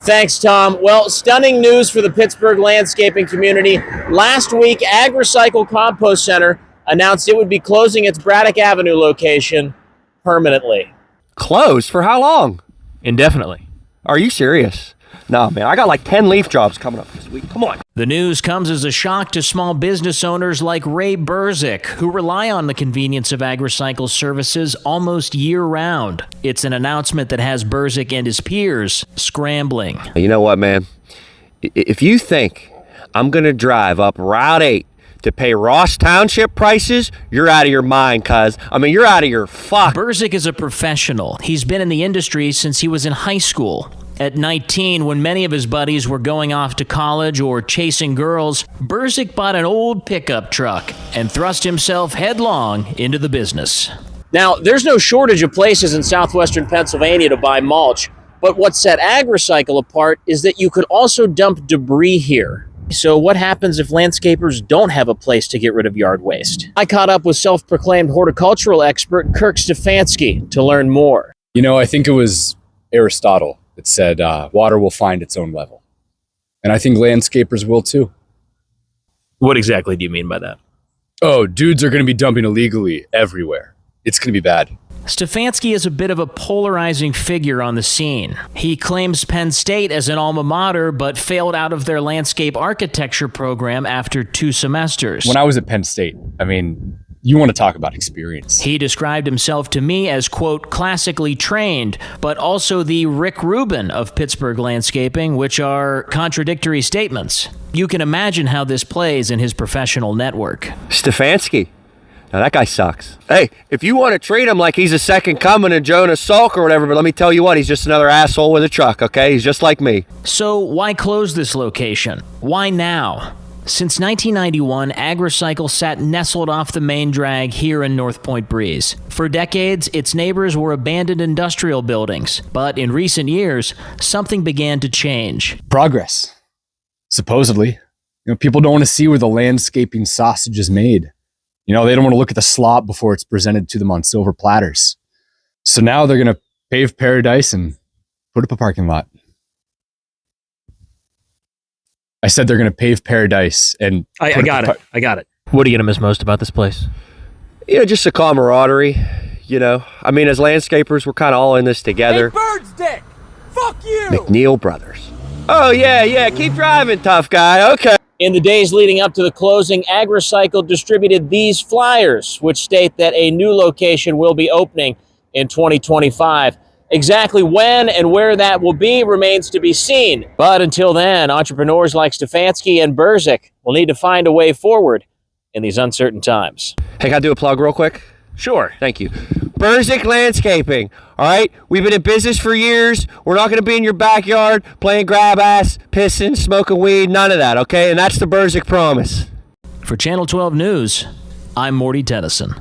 Thanks, Tom. Well, stunning news for the Pittsburgh landscaping community. Last week, AgRecycle Compost Center announced it would be closing its Braddock Avenue location permanently. Closed? For how long? Indefinitely. Are you serious? No, man, I got like 10 leaf jobs coming up this week. Come on. The news comes as a shock to small business owners like Ray Burzik, who rely on the convenience of AgRecycle services almost year-round. It's an announcement that has Burzik and his peers scrambling. You know what, man? If you think I'm going to drive up Route 8 to pay Ross Township prices, you're out of your mind, cuz. I mean, you're out of your fuck. Burzik is a professional. He's been in the industry since he was in high school. At 19, when many of his buddies were going off to college or chasing girls, Burzik bought an old pickup truck and thrust himself headlong into the business. Now, there's no shortage of places in southwestern Pennsylvania to buy mulch, but what set AgRecycle apart is that you could also dump debris here. So what happens if landscapers don't have a place to get rid of yard waste? I caught up with self-proclaimed horticultural expert Kirk Stefanski to learn more. You know, I think it was Aristotle that said water will find its own level. And I think landscapers will too. What exactly do you mean by that? Oh, dudes are going to be dumping illegally everywhere. It's going to be bad. Stefanski is a bit of a polarizing figure on the scene. He claims Penn State as an alma mater, but failed out of their landscape architecture program after 2 semesters. When I was at Penn State, I mean, you want to talk about experience. He described himself to me as, quote, classically trained, but also the Rick Rubin of Pittsburgh landscaping, which are contradictory statements. You can imagine how this plays in his professional network. Stefanski. Now, that guy sucks. Hey, if you want to treat him like he's a second coming of Jonas Salk or whatever, but let me tell you what, he's just another asshole with a truck, okay? He's just like me. So why close this location? Why now? Since 1991, AgRecycle sat nestled off the main drag here in North Point Breeze. For decades, its neighbors were abandoned industrial buildings, but in recent years, something began to change. Progress. Supposedly. You know, people don't want to see where the landscaping sausage is made. You know, they don't want to look at the slop before it's presented to them on silver platters. So now they're going to pave paradise and put up a parking lot. I said they're going to pave paradise and... I got it. What are you going to miss most about this place? You know, just the camaraderie, you know. I mean, as landscapers, we're kind of all in this together. Hey, Bird's dick! Fuck you! McNeil Brothers. Oh, yeah, keep driving, tough guy, okay. In the days leading up to the closing, AgRecycle distributed these flyers, which state that a new location will be opening in 2025. Exactly when and where that will be remains to be seen. But until then, entrepreneurs like Stefanski and Burzik will need to find a way forward in these uncertain times. Hey, can I do a plug real quick? Sure. Thank you. Burzik Landscaping, all right? We've been in business for years. We're not going to be in your backyard playing grab ass, pissing, smoking weed, none of that, okay? And that's the Burzik promise. For Channel 12 News, I'm Morty Tennyson.